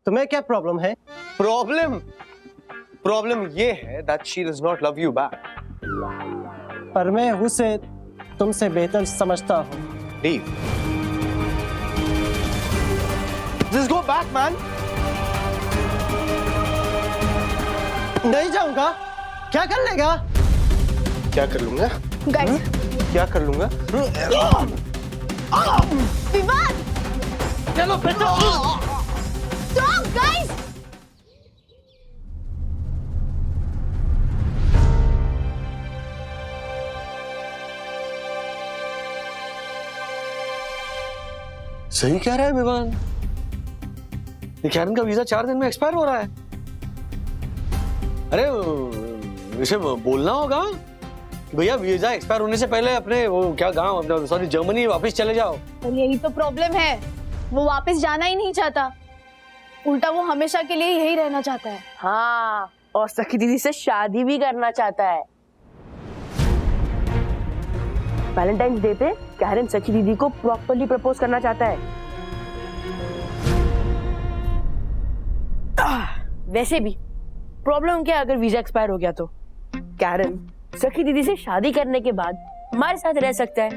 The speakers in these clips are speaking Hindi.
तुम्हें क्या प्रॉब्लम है? प्रॉब्लम ये है that she does not love you back. पर मैं उसे तुमसे बेहतर समझता हूँ। Leave. Just go back, man. नहीं जाऊंगा। क्या कर लेगा? क्या कर लूंगा? गाइस, क्या कर लूंगा? विवाद! चलो बेटा। Stop, guys! सही कह रहा है विवान। ये कैरन का वीजा 4 दिन में एक्सपायर हो रहा है। अरे इसे बोलना होगा कि भैया वीजा एक्सपायर होने से पहले अपने वो क्या गांव सॉरी जर्मनी वापस चले जाओ। और यही तो प्रॉब्लम है, वो वापस जाना ही नहीं चाहता, उल्टा वो हमेशा के लिए यही रहना चाहता है। हाँ, और सखी दीदी से शादी भी करना चाहता है। वैलेंटाइंस डे पे कैरन सखी दीदी को प्रॉपर्ली प्रपोज करना चाहता है। वैसे भी प्रॉब्लम क्या, अगर वीजा एक्सपायर हो गया तो कैरन सखी दीदी से शादी करने के बाद हमारे साथ रह सकता है।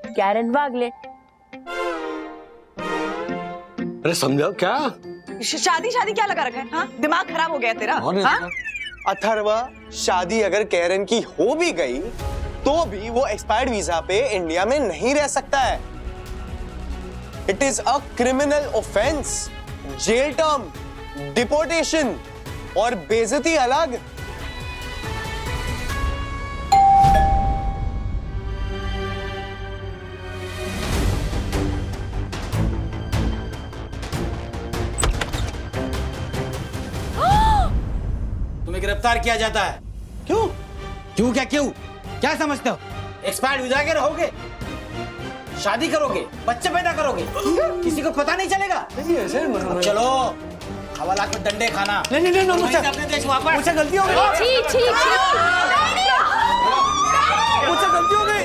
कैरन भाग ले। अरे समझाओ क्या? शादी क्या लगा रखा है? हाँ? दिमाग खराब हो गया तेरा? हाँ? अथर्वा, शादी अगर कैरन की हो भी गई तो भी वो एक्सपायर्ड वीजा पे इंडिया में नहीं रह सकता है। It is a criminal offence. Jail term, deportation और बेइज्जती अलग। तुम्हें गिरफ्तार किया जाता है। क्यों? क्यों क्या समझते हो? एक्सपायर्ड वीजा के रहोगे, शादी करोगे, बच्चे पैदा करोगे, किसी को पता नहीं चलेगा। अब चलो हवालात में डंडे खाना। नहीं मुझसे अपने देश वापस। मुझसे गलती हो गई। मुझसे गलती हो गई।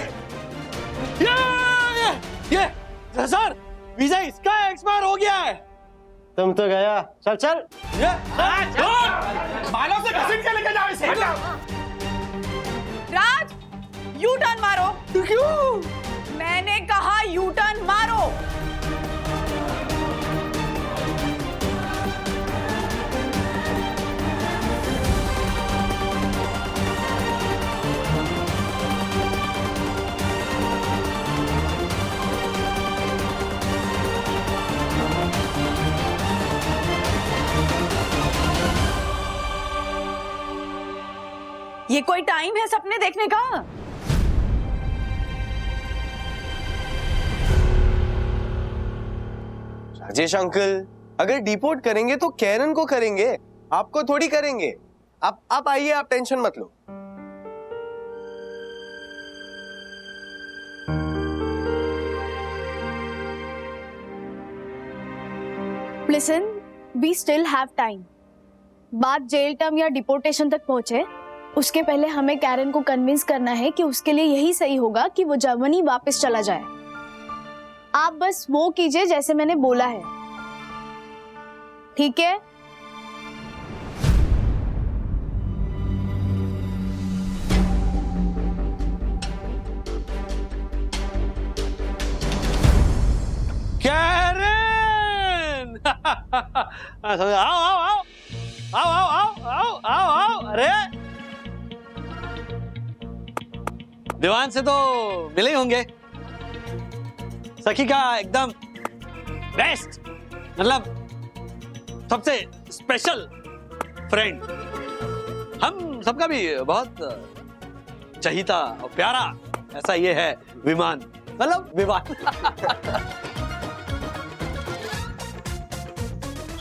ये सर वीजा इसका एक्सपायर हो गया है। तुम तो गया। चल। बालों से घसीट के लेके जाओ इसे। राज, यू टर्न मारो। क्यों? मैंने कहा यू टर्न मारो। ये कोई टाइम है सपने देखने का? राजेश अंकल, अगर डिपोर्ट करेंगे तो कैरन को करेंगे, आपको थोड़ी करेंगे। आप आइए, आप टेंशन मत लो। Listen, we still have time. बात जेल टर्म या डिपोर्टेशन तक पहुंचे उसके पहले हमें कैरन को कन्विंस करना है कि उसके लिए यही सही होगा कि वो जर्मनी वापस चला जाए। आप बस वो कीजिए जैसे मैंने बोला है, ठीक है? कैरन! आओ। अरे दीवान से तो मिले ही होंगे। सखी का एकदम बेस्ट, मतलब सबसे स्पेशल फ्रेंड, हम सबका भी बहुत चहीता और प्यारा, ऐसा ये है विमान, मतलब विमान।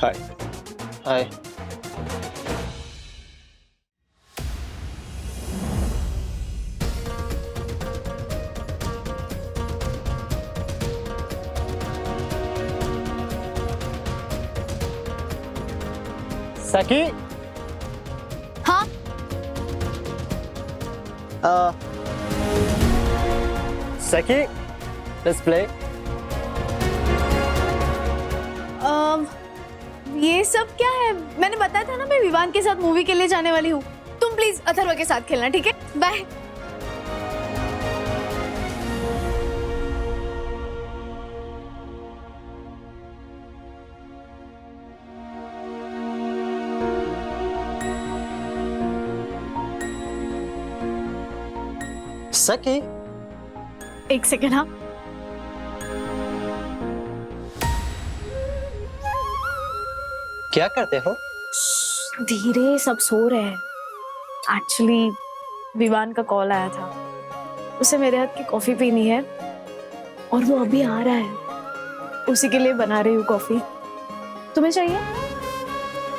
हाय। सखी। हाँ, सखी, let's play. ये सब क्या है? मैंने बताया था ना मैं विवान के साथ मूवी के लिए जाने वाली हूँ। तुम प्लीज अथर्व के साथ खेलना, ठीक है? बाय। सकी, एक सेकेंड। हाँ, क्या करते हो? धीरे, सब सो रहे हैं। एक्चुअली विवान का कॉल आया था, उसे मेरे हाथ की कॉफी पीनी है और वो अभी आ रहा है, उसी के लिए बना रही हूँ कॉफी। तुम्हें चाहिए?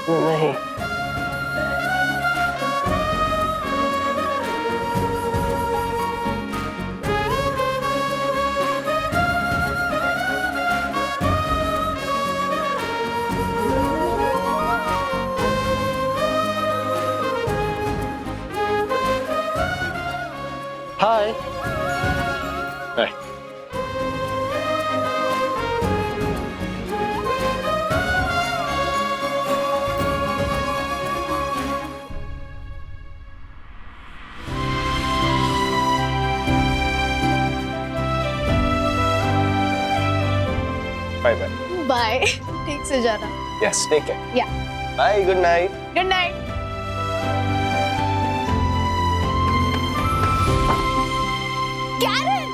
नहीं। हाय। Bye bye. बाय। ठीक से जाना। Yes, take care. Yeah. Bye, good night. Good night. Karen!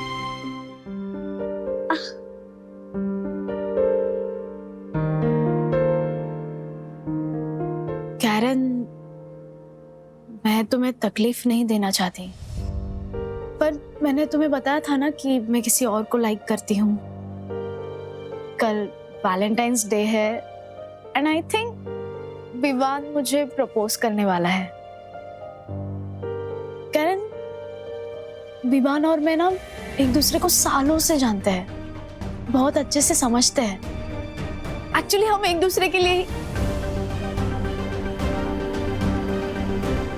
Karen, मैं तुम्हें तकलीफ नहीं देना चाहती, पर मैंने तुम्हें बताया था ना कि मैं किसी और को लाइक करती हूँ। कल वैलेंटाइंस डे है एंड आई थिंक विवान मुझे प्रपोज करने वाला है। कैरन, विवान और मैं ना एक दूसरे को सालों से जानते हैं, बहुत अच्छे से समझते हैं। एक्चुअली हम एक दूसरे के लिए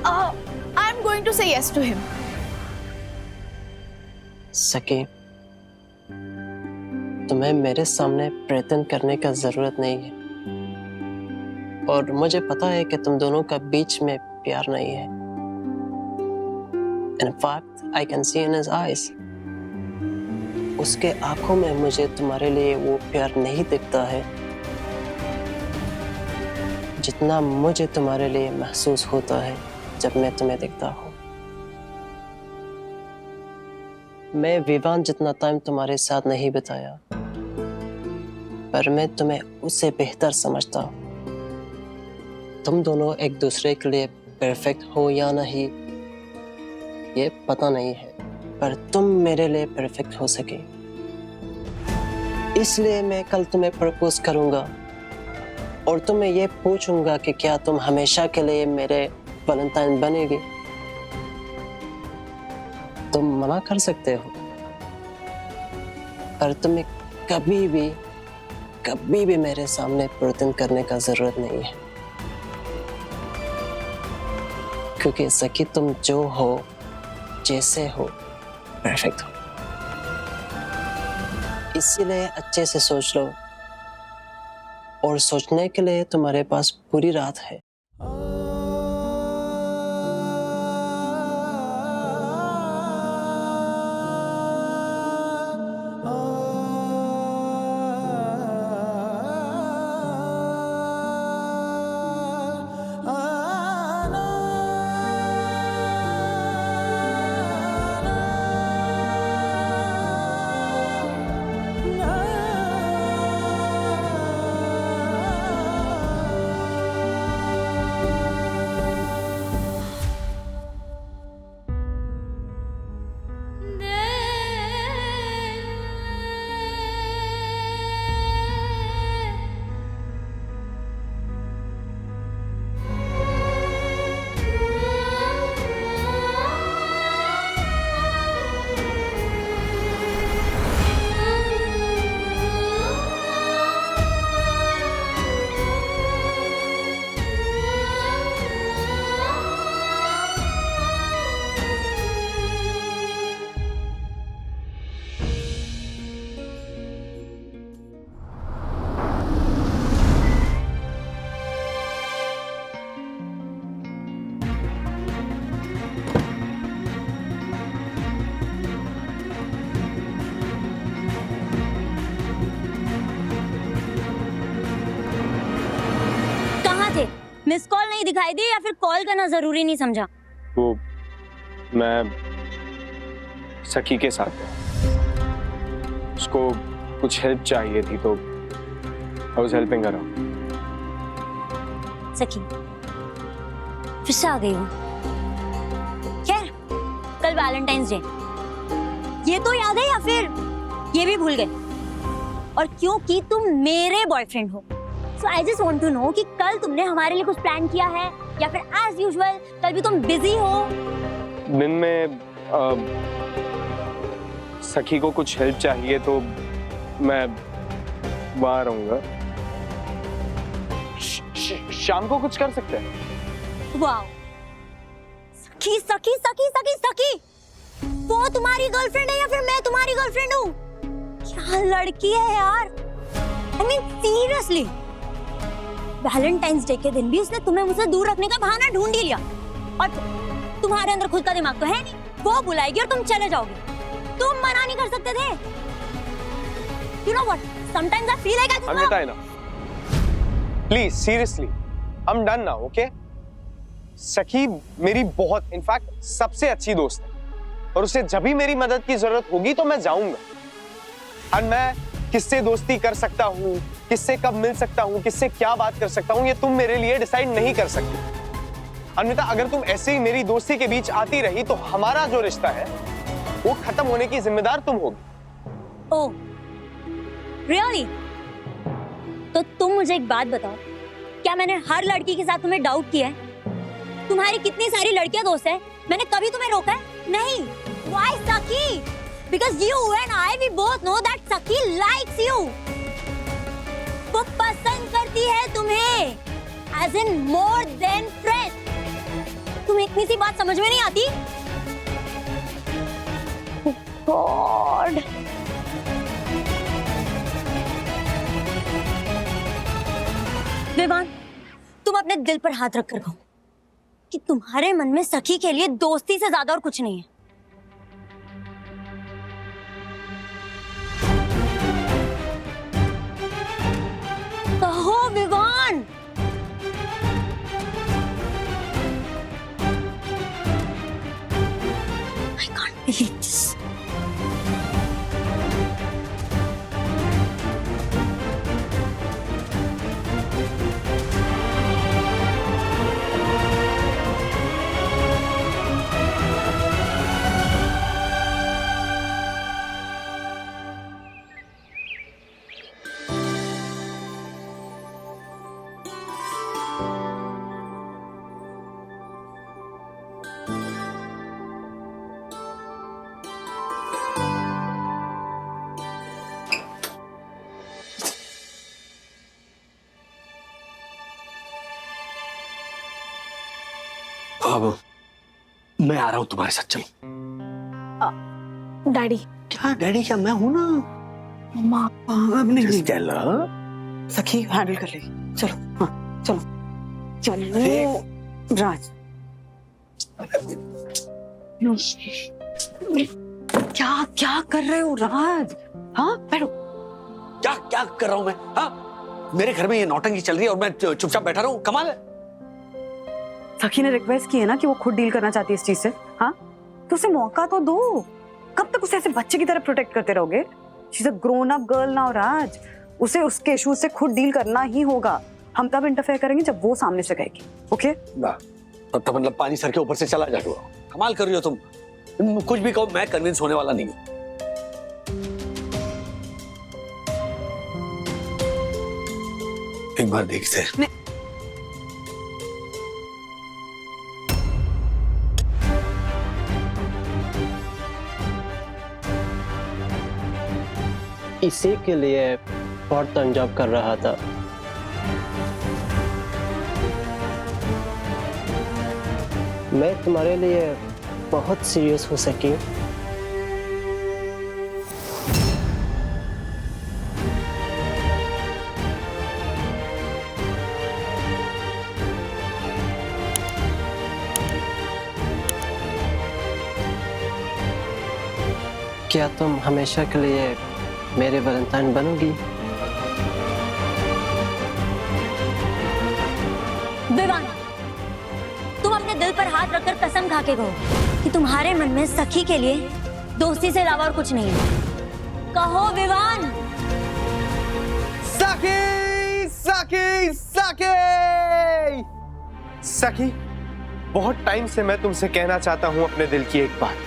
आई एम गोइंग टू से यस टू हिम। सकी, तुम्हें मेरे सामने प्रयत्न करने का जरूरत नहीं है, और मुझे पता है कि तुम दोनों का बीच में प्यार नहीं है। In fact, I can see in his eyes. उसके आंखों में मुझे तुम्हारे लिए वो प्यार नहीं दिखता है जितना मुझे तुम्हारे लिए महसूस होता है जब मैं तुम्हें देखता हूँ। मैं विवान जितना टाइम तुम्हारे साथ नहीं बिताया, पर मैं तुम्हें उससे बेहतर समझता हूँ। तुम दोनों एक दूसरे के लिए परफेक्ट हो या नहीं ये पता नहीं है, पर तुम मेरे लिए परफेक्ट हो सके। इसलिए मैं कल तुम्हें प्रपोज करूंगा और तुम्हें ये पूछूंगा कि क्या तुम हमेशा के लिए मेरे वैलेंटाइन बनेगी। तुम मना कर सकते हो, पर तुम्हें कभी भी मेरे सामने प्रयत्न करने का जरूरत नहीं है, क्योंकि सखी तुम जो हो, जैसे हो, परफेक्ट हो। इसीलिए अच्छे से सोच लो, और सोचने के लिए तुम्हारे पास पूरी रात है। थे? मिस कॉल नहीं दिखाई दी या फिर कॉल करना जरूरी नहीं समझा? वो मैं सखी के साथ था, उसको कुछ हेल्प चाहिए थी तो आई वाज हेल्पिंग हर। सखी फिर से आ गई हो। खैर कल वैलेंटाइंस डे, ये तो याद है या फिर ये भी भूल गए? और क्योंकि तुम मेरे बॉयफ्रेंड हो, so I just want to know कि कल तुमने हमारे लिए कुछ प्लान किया है या फिर एज यूजुअल कल भी तुम बिजी हो? दिन में सखी को कुछ हेल्प चाहिए तो मैं वहां रहूंगा। शाम को कुछ कर सकते हैं। वाओ, सखी सखी सखी सखी सखी, वो तुम्हारी गर्लफ्रेंड है या फिर मैं तुम्हारी गर्लफ्रेंड हूँ? क्या लड़की है यार। I mean seriously, Valentine's day के दिन भी उसने तुम्हें मुझसे दूर रखने का बहाना ढूंढ ही लिया। और तुम्हारे अंदर खुद का दिमाग तो है नहीं, वो बुलाएगी और तुम चले जाओगे। तुम मना नहीं कर सकते थे? You know what? Sometimes I feel like I just Anvita है ना, please seriously, I'm done now, okay? सखी मेरी बहुत इनफैक्ट सबसे अच्छी दोस्त है और उसे जब भी मेरी मदद की जरूरत होगी तो मैं जाऊंगा। और मैं किससे दोस्ती कर सकता हूँ, किससे कब मिल सकता हूँ, किससे क्या बात कर सकता हूँ, ये तुम मेरे लिए डिसाइड नहीं कर सकती। अन्विता, अगर तुम ऐसे ही मेरी दोस्ती के बीच आती रही तो हमारा जो रिश्ता है वो खत्म होने की जिम्मेदार तुम होगी। ओह, रियली? तो तुम मुझे एक बात बताओ, क्या मैंने हर लड़की के साथ तुम्हें डाउट किया है? तुम्हारी कितनी सारी लड़कियां दोस्त हैं, मैंने कभी तुम्हें रोका है? नहीं। Why Saki? Because you and I we both know that Saki likes you. वो पसंद करती है तुम्हें, as in more than friends. तुम्हें इतनी सी बात समझ में नहीं आती? God. विवान, तुम अपने दिल पर हाथ रख कर कहो कि तुम्हारे मन में सखी के लिए दोस्ती से ज्यादा और कुछ नहीं है। कहो Vivaan. I can't believe this. अब मैं आ रहा हूं तुम्हारे साथ, चलो। डैडी। क्या डैडी? क्या मैं हूं ना। मम्मा अब नहीं चला। सखी हैंडल कर लेगी। चलो हाँ चलो चलो राज। क्या क्या कर रहे हो राज? हाँ बैठो। क्या क्या कर रहा हूं मैं? हाँ, मेरे घर में ये नौटंकी चल रही है और मैं चुपचाप बैठा रहा हूं? कमाल है। सखी ने रिक्वेस्ट की है ना कि वो खुद डील करना चाहती है इस चीज से। हाँ तो उसे मौका तो दो। कब तक उसे ऐसे बच्चे की तरह प्रोटेक्ट करते रहोगे? She is a grown up girl now Raj. उसे उसके इश्यूज से खुद डील करना ही होगा। हम तब इंटरफेयर करेंगे जब वो सामने से कहेगी। ओके? तब तो मतलब पानी सर के ऊपर से चला जाएगा। कमाल कर रही हो तुम कुछ भी कहो, मैं कन्विंस होने वाला नहीं हूं। एक बार देखते हैं। इसी के लिए पार्ट टाइम जॉब कर रहा था। मैं तुम्हारे लिए बहुत सीरियस हो सकी। क्या तुम हमेशा के लिए मेरे वैलेंटाइन बनोगी? विवान, तुम अपने दिल पर हाथ रखकर कसम खा के कहो कि तुम्हारे मन में सखी के लिए दोस्ती से अलावा और कुछ नहीं है। कहो विवान। सखी सखी सखी सखी, बहुत टाइम से मैं तुमसे कहना चाहता हूं अपने दिल की एक बात।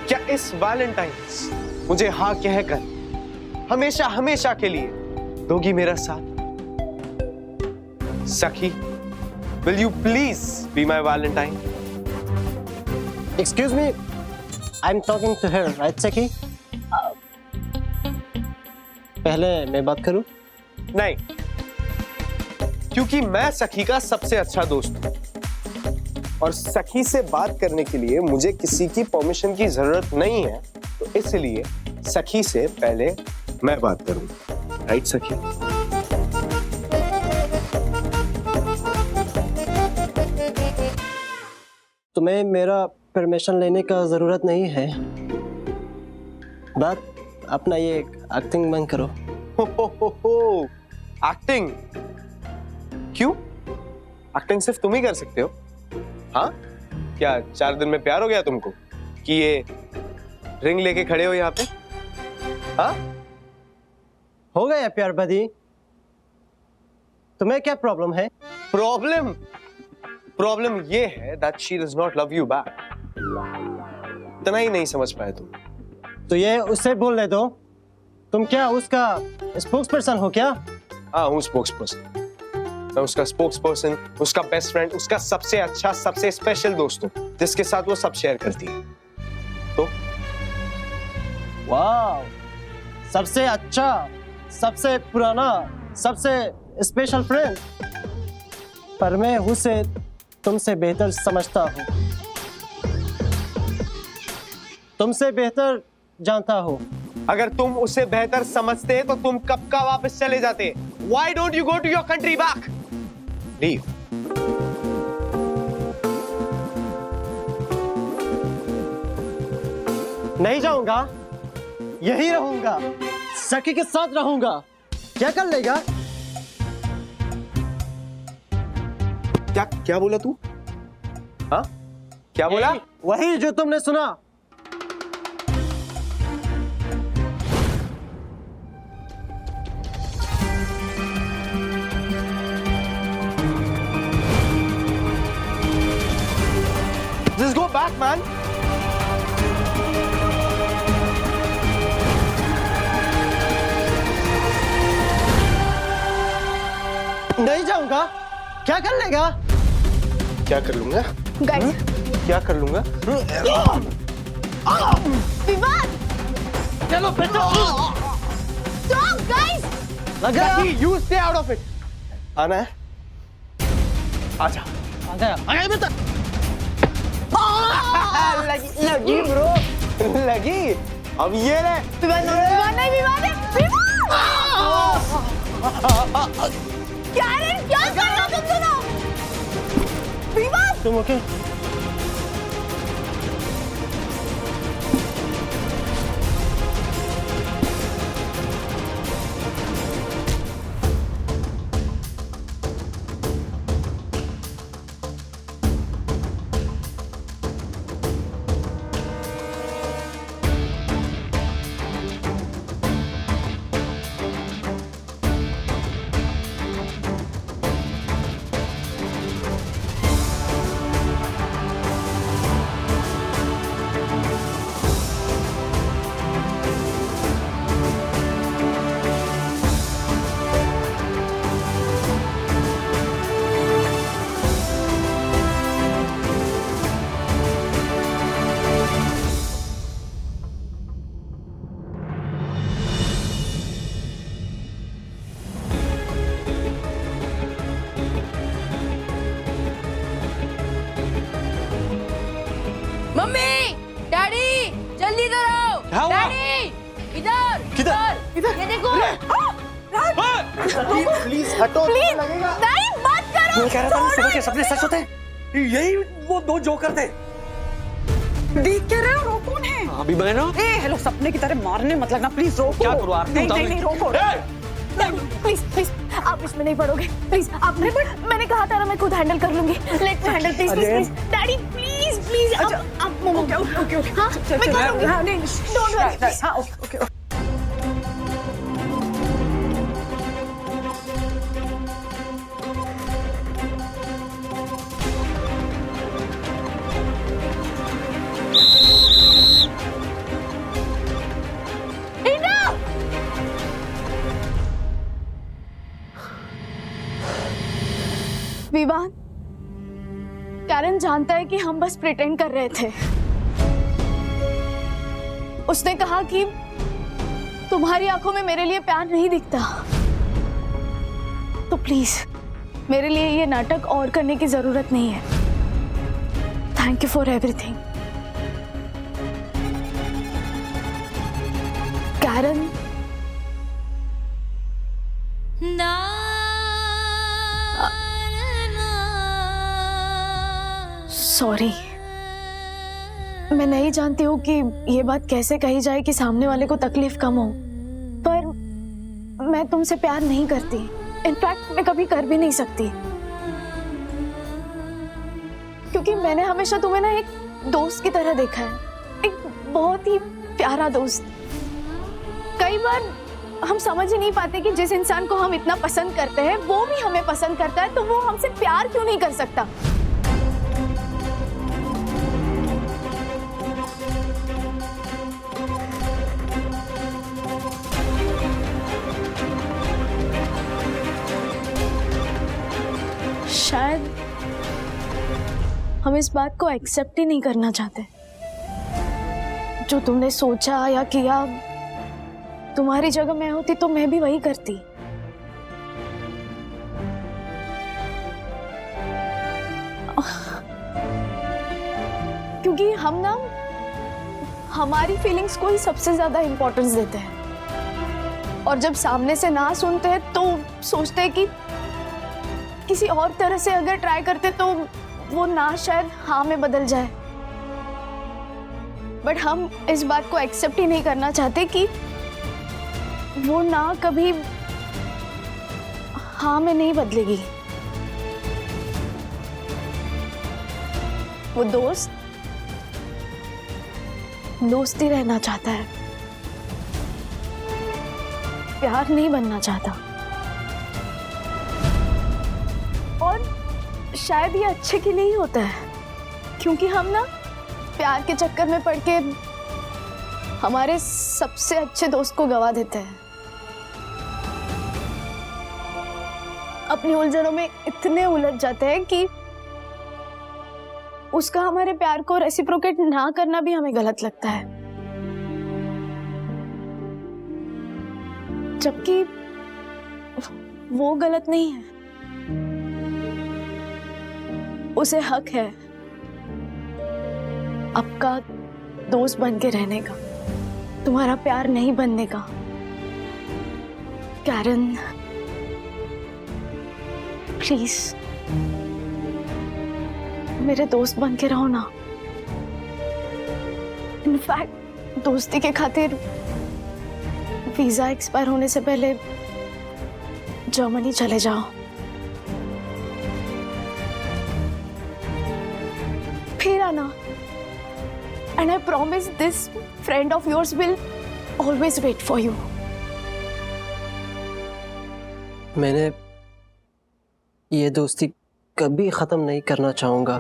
क्या इस वैलेंटाइंस मुझे हाँ कहकर हमेशा हमेशा के लिए दोगी मेरा साथ? सखी, will you please be my Valentine? Excuse me, I'm talking to her, right, सखी? पहले मैं बात करूं? नहीं, क्योंकि मैं सखी का सबसे अच्छा दोस्त हूं और सखी से बात करने के लिए मुझे किसी की परमिशन की जरूरत नहीं है, तो इसलिए सखी से पहले मैं बात करूं, राइट सखी? तुम्हें मेरा परमिशन लेने का जरूरत नहीं है। बात अपना ये एक्टिंग बंद करो। हो एक्टिंग? क्यों? एक्टिंग सिर्फ तुम ही कर सकते हो। हाँ, क्या 4 दिन में प्यार हो गया तुमको कि ये रिंग लेके खड़े हो यहाँ पे? हाँ, हो गया प्यार बदी। तुम्हें क्या प्रॉब्लम है? प्रॉब्लम ये है that she does not love you back. इतना ही नहीं समझ पाए तुम। तो ये उससे बोलने दो। तुम क्या उसका स्पोक्स पर्सन हो क्या? हाँ, हूँ स्पोक्स पर्सन। मैं उसका स्पोक्स पर्सन, उसका बेस्ट फ्रेंड, उसका सबसे अच्छा, सबसे स्पेशल दोस्त हूँ, जिसके साथ वो सब शेयर करती है। तो वाह, सबसे अच्छा, सबसे पुराना, सबसे स्पेशल फ्रेंड। पर मैं उसे तुमसे बेहतर समझता हूँ, तुमसे बेहतर जानता हूँ। अगर तुम उसे बेहतर समझते तो तुम कब का वापस चले जाते? Why don't you go to your country back? Leave. नहीं जाऊंगा, यही रहूंगा, सखी के साथ रहूंगा। क्या कर लेगा? क्या बोला तू? हाँ, क्या बोला? वही जो तुमने सुना। Just go back, man. नहीं जाऊंगा। क्या कर लेगा? क्या कर लूंगा? गाइस, क्या कर लूंगा? विवान, चलो स्टॉप गाइस। लगा। You stay out of it. आना है? आजा। आ गया बेटा। लगी ब्रो, लगी। अब ये ले। विवान नहीं, विवान है, विवान। कैरन, क्या कर रहे हो तुम दोनों? विवान, तुम ओके? मम्मी, डैडी, जल्दी इधर आओ। क्या हुआ? डैडी, इधर, किधर? इधर, ये देखो। प्लीज हटो, प्लीज, लगेगा। नहीं मत करो। मैं कह रहा था ना, सुबह के सपने सच होते हैं। यही वो 2 जोकर थे। देख क्या रहे हो? रोको उन्हें। अभी मैं ना ए हेलो, सपने की तरह मारने मत लगना प्लीज, रोको। क्या करूं आरती? नहीं नहीं नहीं, रोको। प्लीज प्लीज आप इसमें नहीं पड़ोगे प्लीज। आप नहीं पड़, मैंने कहा था ना मैं खुद हैंडल कर लूंगी। Let me handle please please daddy please please. आप मोमो ओके ओके हाँ मैं कर लूंगी। हाँ नहीं डोंट वरी। हाँ ओके ओके। विवान, कैरन जानता है कि हम बस प्रिटेंड कर रहे थे। उसने कहा कि तुम्हारी आंखों में मेरे लिए प्यार नहीं दिखता, तो प्लीज मेरे लिए ये नाटक और करने की जरूरत नहीं है। Thank you for everything. Karen sorry, मैं नहीं जानती हूँ कि ये बात कैसे कही जाए कि सामने वाले को तकलीफ कम हो, पर मैं तुमसे प्यार नहीं करती। इनफैक्ट मैं कभी कर भी नहीं सकती, क्योंकि मैंने हमेशा तुम्हें ना एक दोस्त की तरह देखा है, एक बहुत ही प्यारा दोस्त। कई बार हम समझ ही नहीं पाते कि जिस इंसान को हम इतना पसंद करते हैं वो भी हमें पसंद करता है, तो वो हमसे प्यार क्यों नहीं कर सकता। शायद हम इस बात को एक्सेप्ट ही नहीं करना चाहते। जो तुमने सोचा या किया, तुम्हारी जगह मैं होती तो मैं भी वही करती। क्योंकि हम ना हमारी फीलिंग्स को ही सबसे ज्यादा इंपॉर्टेंस देते हैं, और जब सामने से ना सुनते हैं तो सोचते हैं कि किसी और तरह से अगर ट्राई करते तो वो ना शायद हाँ में बदल जाए। बट हम इस बात को एक्सेप्ट ही नहीं करना चाहते कि वो ना कभी हाँ में नहीं बदलेगी। वो दोस्त ही रहना चाहता है, प्यार नहीं बनना चाहता। और शायद ये अच्छे के लिए ही होता है, क्योंकि हम ना प्यार के चक्कर में पड़ के हमारे सबसे अच्छे दोस्त को गवा देते हैं। अपनी उलझनों में इतने उलझ जाते हैं कि उसका हमारे प्यार को रेसिप्रोकेट ना करना भी हमें गलत लगता है, जबकि वो गलत नहीं है। उसे हक है आपका दोस्त बन के रहने का, तुम्हारा प्यार नहीं बनने का। कैरन प्लीज मेरे दोस्त बन के रहो ना। इनफैक्ट दोस्ती के खातिर वीजा एक्सपायर होने से पहले जर्मनी चले जाओ। फिर आना, and I promise this friend of yours will always wait for you. मैंने ये दोस्ती कभी खत्म नहीं करना चाहूंगा।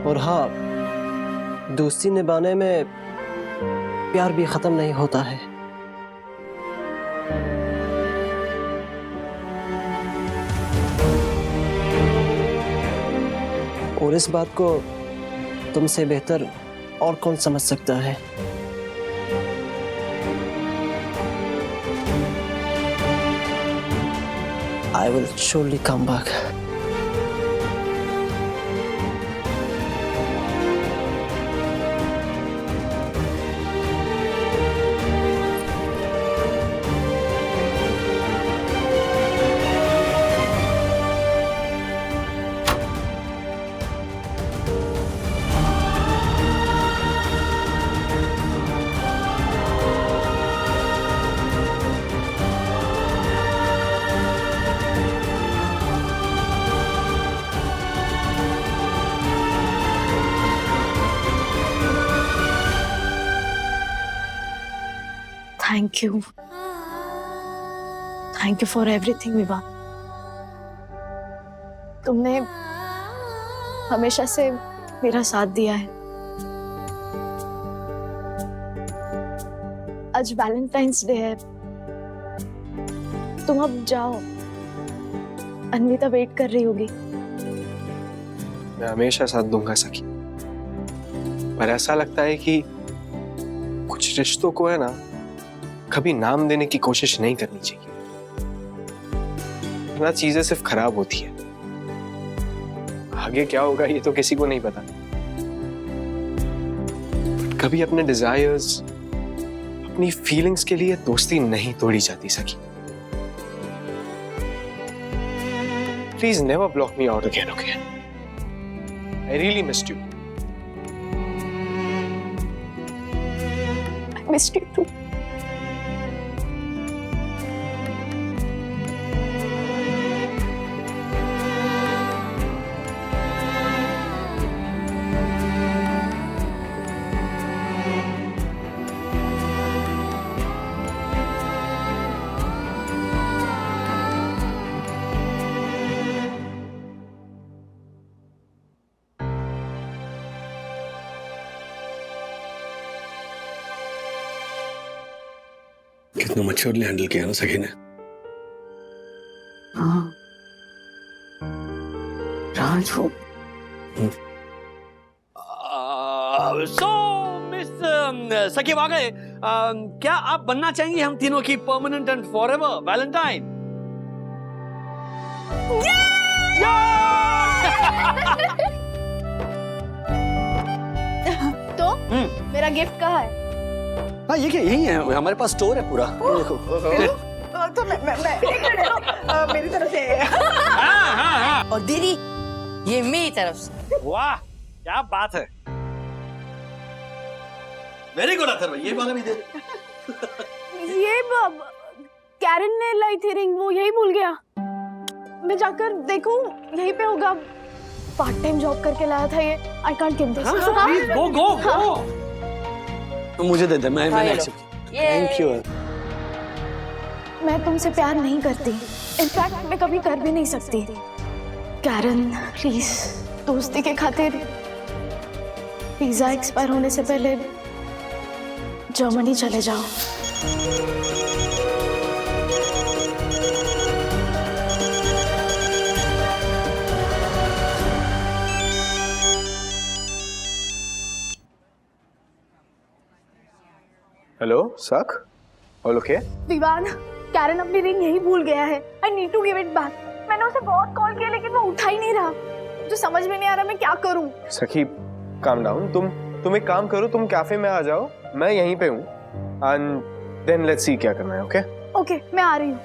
और हाँ, दोस्ती निभाने में प्यार भी खत्म नहीं होता है। और इस बात को तुमसे बेहतर और कौन समझ सकता है। I will surely come back. Thank you for everything विवा। तुमने हमेशा से मेरा साथ दिया है। आज वैलेंटाइंस डे है, तुम अब जाओ, अन्विता वेट कर रही होगी। मैं हमेशा साथ दूंगा सखी, पर ऐसा लगता है कि कुछ रिश्तों को है ना कभी नाम देने की कोशिश नहीं करनी चाहिए, वरना चीजें सिर्फ खराब होती है। आगे क्या होगा ये तो किसी को नहीं पता। कभी अपने डिजायर्स, अपनी फीलिंग्स के लिए दोस्ती नहीं तोड़ी जाती सखी। Please never block me out again, okay? I really missed you. I missed you too. कितना मैच्योरली हैंडल किया ना सखी ने। हाँ राज, वो सो मिस सखी वागले, क्या आप बनना चाहेंगी हम तीनों की परमानेंट एंड फॉरएवर वैलेंटाइन? तो मेरा गिफ्ट कहाँ है? हाँ ये क्या, यही है, हमारे पास स्टोर है पूरा। देखो तो मैं एक मिनट, मेरी तरफ से। हाँ। और दीदी ये मेरी तरफ से। वाह क्या बात है, वेरी गुड अथर्व, ये वाला भी दे दे। ये कैरन ने लाई थी रिंग, वो यही भूल गया। मैं जाकर देखूं, यहीं पे होगा। पार्ट टाइम जॉब करके लाया था ये। I can't give this. Go मुझे दे दे, मैंने एक्सेप्ट। Thank you. मैं तुमसे प्यार नहीं करती, इनफैक्ट मैं कभी कर भी नहीं सकती। कैरन प्लीज, दोस्ती के खातिर वीजा एक्सपायर होने से पहले जर्मनी चले जाओ। हेलो सख, ऑल ओके? विवान, कैरन अपनी रिंग यही भूल गया है। I need to give it back. मैंने उसे बहुत कॉल किया लेकिन वो उठा ही नहीं रहा। मुझे समझ में नहीं आ रहा मैं क्या करूं। सखी काम डाउन, तुम एक काम करो, तुम कैफे में आ जाओ, मैं यहीं पे हूँ, एंड देन लेट्स सी क्या करना है। ओके ओके, मैं आ रही हूँ।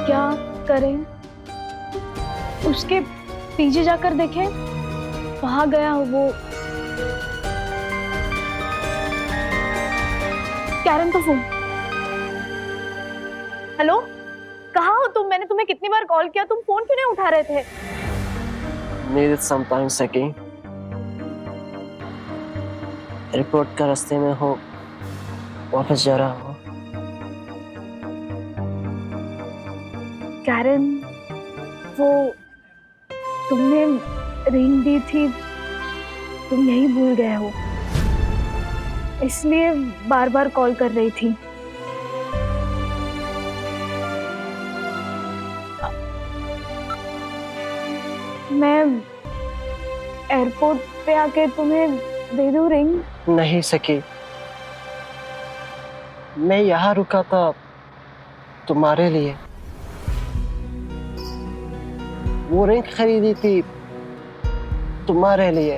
क्या करें? उसके पीछे जाकर देखें, वहां गया हो वो। कैरन तो फोन। हेलो, कहाँ हो तुम? मैंने तुम्हें कितनी बार कॉल किया, तुम फोन क्यों नहीं उठा रहे थे? Needed some time, सकी। एयरपोर्ट का रास्ते में हो, वापस जा रहा हूँ। कैरन, वो तुमने रिंग दी थी, तुम यही भूल गए हो, इसलिए बार बार कॉल कर रही थी। मैं एयरपोर्ट पे आके तुम्हें दे दूं रिंग? नहीं सकी, मैं यहाँ रुका था तुम्हारे लिए। वो रिंग खरीदी थी तुम्हारे लिए,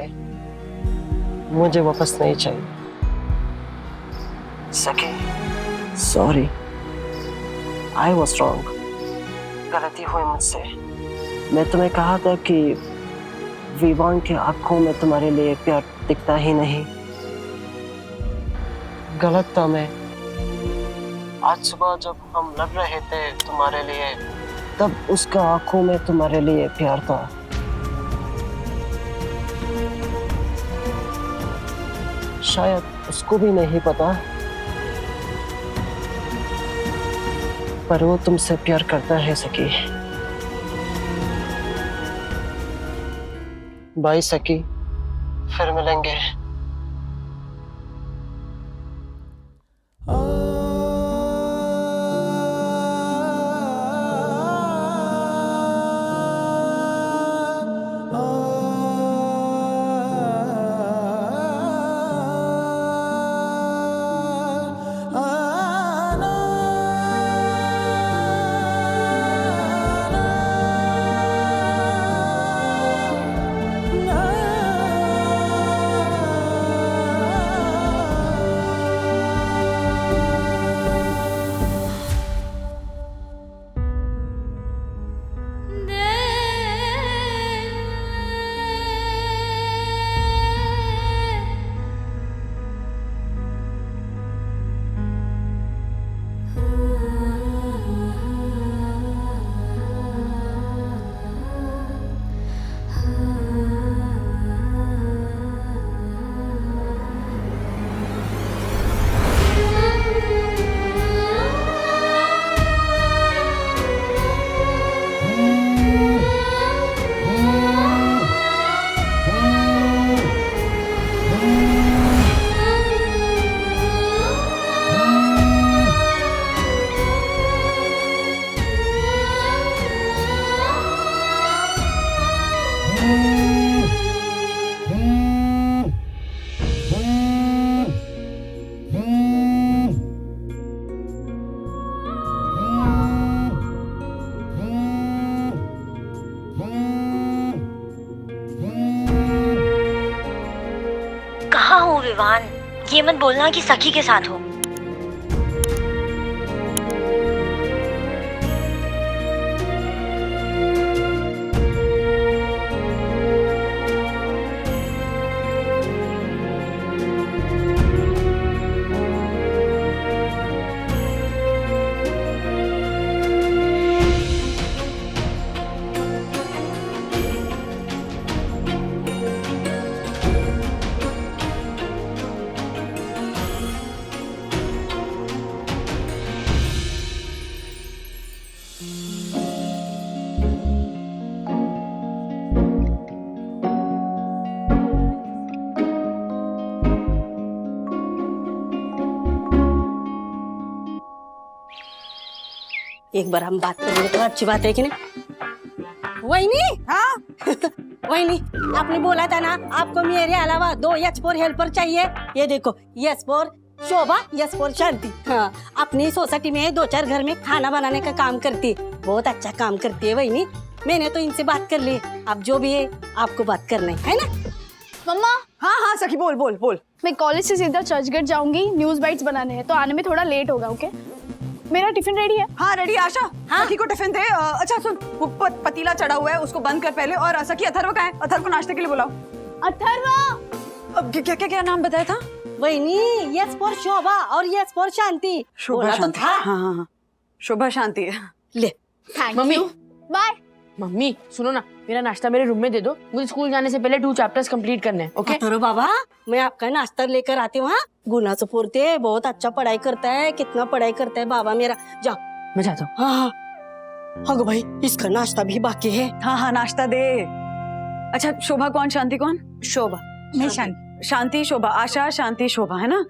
मुझे वापस नहीं चाहिए सकी। सॉरी, आई वॉज रॉन्ग, गलती हुई मुझसे। मैं तुम्हें कहा था कि विवान की आंखों में तुम्हारे लिए प्यार दिखता ही नहीं। गलत था मैं। आज सुबह जब हम लड़ रहे थे तुम्हारे लिए, तब उसका आंखों में तुम्हारे लिए प्यार था। शायद उसको भी नहीं पता, पर वो तुमसे प्यार करता है सखी। बाय सखी, फिर मिलेंगे। कहाँ हो विवान? ये मत बोलना कि सखी के साथ हो। एक बार हम बात करेंगे तो अच्छी बात है कि नहीं? वहीनी, हाँ वहीनी, आपने बोला था ना आपको मेरे अलावा 2 यस फॉर हेल्पर चाहिए। ये देखो, yes for Shobha, yes for Shanti. हाँ, अपनी सोसाइटी में 2-4 घर में खाना बनाने का काम करती है, बहुत अच्छा काम करती है वहीनी। मैंने तो इनसे बात कर ली, अब जो भी है आपको बात करना है ना? मम्मा। हाँ हाँ सखी, बोल बोल बोल। मैं कॉलेज से सीधा चर्चगेट जाऊंगी, न्यूज बाइट्स बनाने हैं, तो आने में थोड़ा लेट होगा। ओके, मेरा टिफिन रेडी है। हाँ रेडी। आशा, सखी को टिफिन दे। अच्छा सुन, वो पतीला चढ़ा हुआ है, उसको बंद कर पहले। और सखी, अथर्व कहाँ है? अथर्व को नाश्ते के लिए बुलाओ। अथर्व, अब क्या क्या क्या नाम बताया था? वहीनी, यस फॉर शोभा और यस फॉर शांति। शोभा शांति। हाँ हाँ हाँ, शोभा शांति। ले थैंक मम्मी। You, bye. मम्मी सुनो ना, मेरा नाश्ता मेरे रूम में दे दो, मुझे स्कूल जाने से पहले 2 चैप्टर्स कंप्लीट करने हैं। ओके? अथर्व बाबा, मैं आपका नाश्ता लेकर आती हूँ। गुना से पूरते, बहुत अच्छा पढ़ाई करता है, कितना पढ़ाई करता है बाबा मेरा। जाओ, मैं जाता हूँ। हाँ हाँ भाई, इसका नाश्ता भी बाकी है। हाँ हाँ, नाश्ता दे। अच्छा, शोभा कौन, शांति कौन? शोभा, मैं शांति, शोभा, आशा, शांति, शोभा, है ना?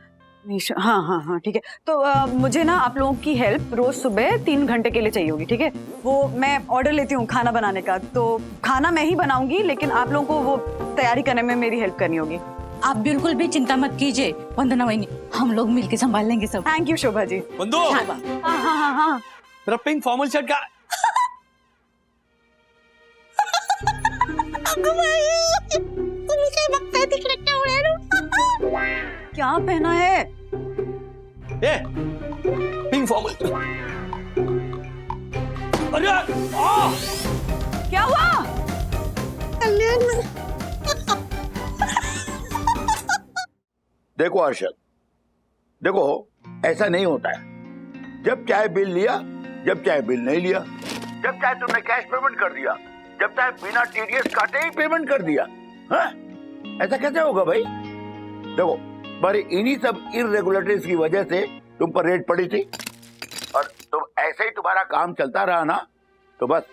हाँ हाँ हाँ, ठीक है। तो मुझे ना आप लोगों की हेल्प रोज सुबह 3 घंटे के लिए चाहिए होगी, ठीक है? वो मैं ऑर्डर लेती हूँ खाना बनाने का, तो खाना मैं ही बनाऊंगी, लेकिन आप लोगों को वो तैयारी करने में मेरी हेल्प करनी होगी। आप बिल्कुल भी चिंता मत कीजिए वंदना वहीनी, हम लोग मिलके संभाल लेंगे सब। Thank you Shobha ji. बंधु, हाँ हाँ हाँ हाँ, मेरा पिंक फॉर्मल शर्ट का क्या पहना है? ये पिंक फॉर्मल। अरे क्या हुआ? देखो अर्शद, देखो ऐसा नहीं होता है। जब चाहे बिल लिया, जब चाहे बिल नहीं लिया। जब चाहे तुमने कैश पेमेंट कर दिया, जब चाहे बिना टीडीएस काटे ही पेमेंट कर दिया। हाँ? ऐसा कैसे होगा भाई? देखो, पर इन्हीं सब इरेगुलरिटीज की वजह से तुम पर रेड पड़ी थी, और तुम ऐसे ही तुम्हारा काम चलता रहा ना, तो बस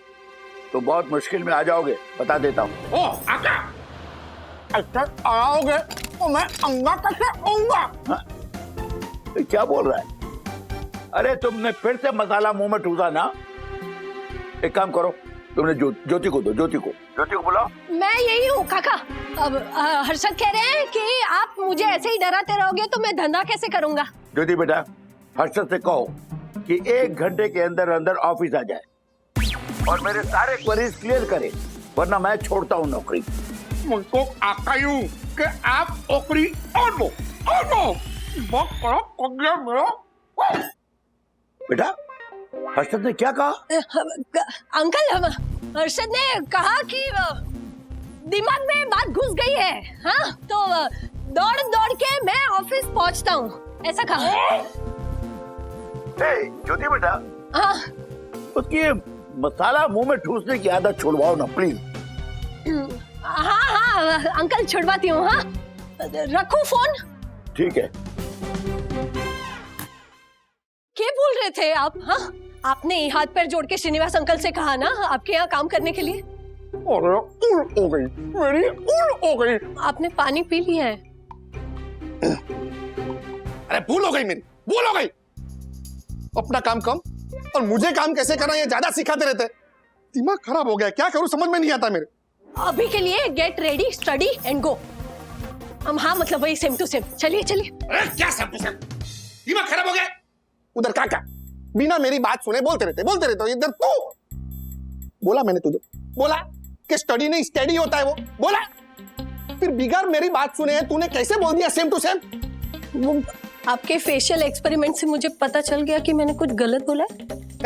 तुम बहुत मुश्किल में आ जाओगे, बता देता हूँ। ओ आका, अच्छा आओगे तो मैं अंगा कैसे आऊंगा? क्या बोल रहा है? अरे तुमने फिर से मसाला मुंह में ठूसा ना। एक काम करो, तुमने ज्योति को दो, ज्योति को बुलाओ। मैं यही हूँ काका। अब हर्षद कह रहे हैं कि आप मुझे ऐसे ही डराते रहोगे तो मैं धंधा कैसे करूंगा? ज्योति बेटा, हर्षद से कहो कि 1 घंटे के अंदर अंदर ऑफिस आ जाए और मेरे सारे क्वेरीज क्लियर करे, वरना मैं छोड़ता हूँ नौकरी। मुझको आका यूं कि आप ओकरी और वो बहुत करो पगला मेरा। बेटा, हर्षद ने क्या कहा? अंकल, हर्षद ने कहा कि दिमाग में बात घुस गई है। हाँ, तो दौड़ दौड़ के मैं ऑफिस पहुंचता हूँ, ऐसा कहा। ज्योति बेटा, हाँ, उसकी मसाला मुंह में ठूसने की आदत छुड़वाओ ना प्लीज। हाँ अंकल, छुड़वाती हूँ। हाँ, रखो फोन। ठीक है। क्या बोल रहे थे आप? हाँ, आपने हाथ पैर जोड़ के श्रीनिवास अंकल से कहा ना आपके यहाँ काम करने के लिए? अरे उल हो गई, मेरी उल हो गई। आपने पानी पी लिया है? अरे भूल हो गई मेरी, भूल हो गई। अपना काम कम और मुझे काम कैसे करना ये ज्यादा सिखाते रहते। दिमाग खराब हो गया, क्या करूं समझ में नहीं आता मेरे। अभी के लिए get ready, study and go. हम हाँ मतलब वही सेम टू सेम। चलिए चलिए। अरे क्या सेम टू सेम? दिमाग खराब हो गया। उधर काका बिना मेरी बात सुने बोलते रहते। इधर तू बोला, मैंने तुझे बोला कि स्टडी नहीं स्टडी होता है, वो बोला। फिर बिगाड़ मेरी बात सुने तूने कैसे बोल दिया सेम टू सेम? वो आपके फेशियल एक्सपेरिमेंट से मुझे पता चल गया कि मैंने कुछ गलत बोला।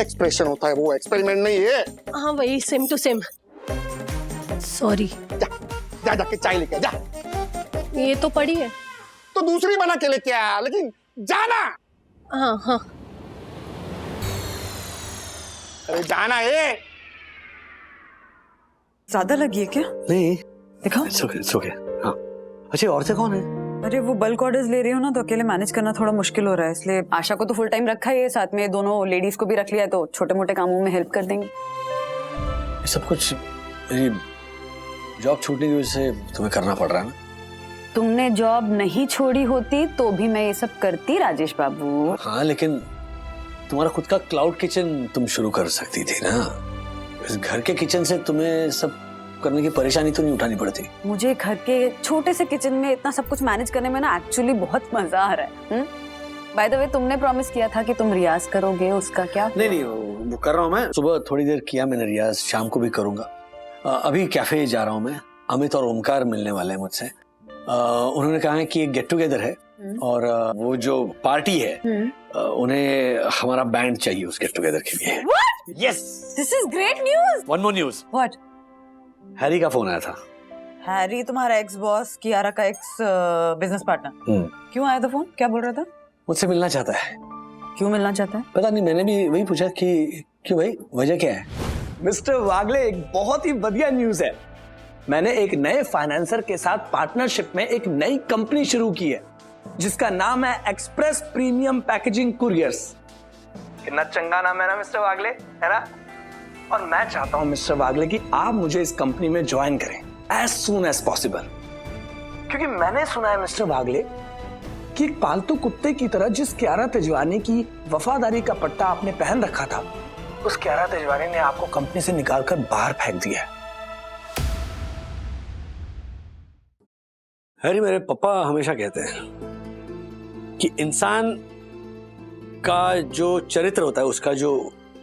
एक्सप्रेशन होता है वो, एक्सपेरिमेंट नहीं है। हाँ वही सेम टू सेम। सॉरी। जा जाके चाय लेके जा। ये तो पड़ी है तो दूसरी बना के लेके आया, लेकिन जाना। हाँ। अरे जाना है। ज्यादा लगी है क्या? नहीं, दिखाओ। it's okay. हाँ। अच्छा, औरतें कौन है? अरे वो बल्क ऑर्डर्स ले रही हो ना, तो अकेले मैनेज करना थोड़ा मुश्किल हो रहा है, इसलिए आशा को तो फुल टाइम रखा है, साथ में दोनों लेडीज को भी रख लिया है, तो छोटे मोटे कामों में हेल्प कर देंगे। ये सब कुछ मेरी जॉब छूटने की वजह से तुम्हें करना पड़ रहा है ना? तुमने जॉब नहीं छोड़ी होती तो भी मैं ये सब करती राजेश बाबू। हाँ, लेकिन तुम्हारा खुद का क्लाउड किचन तुम शुरू कर सकती थी ना। इस घर के किचन से तुम्हें सब करने की परेशानी तो नहीं उठानी पड़ती। मुझे घर के छोटे से किचन में इतना सब कुछ मैनेज करने में ना एक्चुअली बहुत मजा आ रहा है। बाय द वे, तुमने प्रॉमिस किया था कि तुम रियाज करोगे, उसका क्या? नहीं, वो कर रहा हूँ मैं। सुबह थोड़ी देर किया मैंने रियाज, शाम को भी करूंगा। अभी कैफे जा रहा हूँ मैं। अमित और ओमकार मिलने वाले हैं मुझसे। उन्होंने कहा है कि एक गेट टुगेदर है और वो जो पार्टी है उन्हें हमारा बैंड चाहिए उस गेट टुगेदर के लिए। Yes, this is great news. One more news. What? Harry का फोन आया था। हैरी तुम्हारा एक्स बॉस, कियारा का एक्स बिजनेस पार्टनर। क्यों आया था फोन? क्या बोल रहा था? मुझसे मिलना चाहता है। क्यों मिलना चाहता है? पता नहीं, मैंने भी वही पूछा कि क्यों भाई, वजह क्या है? मिस्टर वागले, एक बहुत ही बढ़िया न्यूज है। मैंने एक नए फाइनेंसर के साथ पार्टनरशिप में एक नई कंपनी शुरू की है जिसका नाम है एक्सप्रेस प्रीमियम पैकेजिंग कुरियर्स। कितना चंगा नाम है ना मिस्टर वागले, है ना? और मैं चाहता हूं मिस्टर वागले कि आप मुझे इस कंपनी में ज्वाइन करें एज सून एज पॉसिबल, क्योंकि मैंने सुना है मिस्टर वागले कि एक पालतू कुत्ते की तरह जिस कियारा तेजवानी की वफादारी का पट्टा आपने पहन रखा था, उस कियारा तेजवानी ने आपको कंपनी से निकालकर बाहर फेंक दिया है। हैरी, मेरे पापा हमेशा कहते हैं कि इंसान का जो चरित्र होता है, उसका जो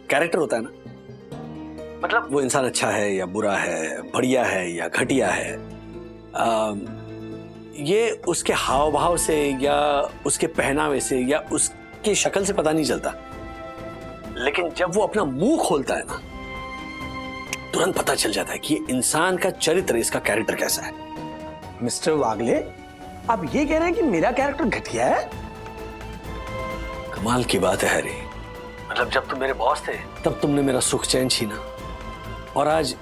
कैरेक्टर होता है ना, मतलब वो इंसान अच्छा है या बुरा है, बढ़िया है या घटिया है, ये उसके हाव भाव से या उसके पहनावे से या उसके शक्ल से पता नहीं चलता। लेकिन जब वो अपना मुंह खोलता है ना, तुरंत पता चल जाता है कि ये इंसान का चरित्र, इसका कैरेक्टर कैसा है। मिस्टर वागले, आप ये कह रहे हैं कि मेरा कैरेक्टर घटिया है? कमाल की बात है हैरी, मतलब जब तुम मेरे बॉस थे तब तुमने मेरा सुख चैन छीना, और आज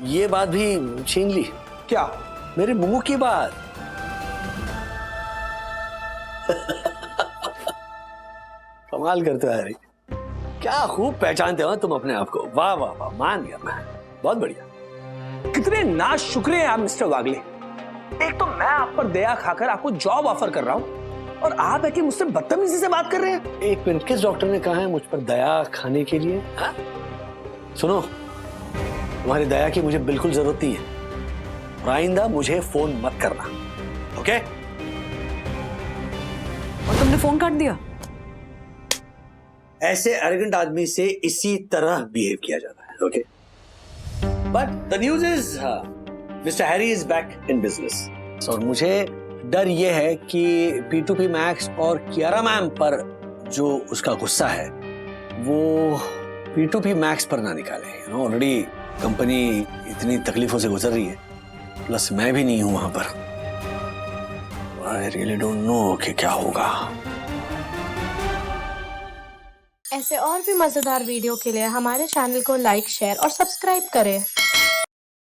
ये बात भी छीन ली। क्या? मेरे मुंह की बात। कमाल करते हो हैरी, क्या खूब पहचानते हो तुम अपने आप को। वाह वाह वाह, मान गया मैं, बहुत बढ़िया। कितने नाशुक्रे हैं आप मिस्टर वागले। एक तो मैं आप पर दया खाकर आपको जॉब ऑफर कर रहा हूं और आप है कि मुझसे बदतमीजी से बात कर रहे हैं। एक मिनट, किस डॉक्टर ने कहा है मुझ पर दया खाने के लिए? हा? सुनो, तुम्हारी दया की मुझे बिल्कुल जरूरत नहीं है। और आइंदा मुझे फोन मत करना, ओके? और तुमने फोन काट दिया? ऐसे एरोगेंट आदमी से इसी तरह बिहेव किया जाता है, okay? But the news is mister Harry is back in business. और मुझे डर यह है कि P2P मैक्स और कियारा मैम पर जो उसका गुस्सा है वो P2P मैक्स पर ना निकाले। यू नो, ऑलरेडी कंपनी इतनी तकलीफों से गुजर रही है, प्लस मैं भी नहीं हूं वहां पर। आई रियली डोंट नो कि क्या होगा। ऐसे और भी मजेदार वीडियो के लिए हमारे चैनल को लाइक, शेयर और सब्सक्राइब करें।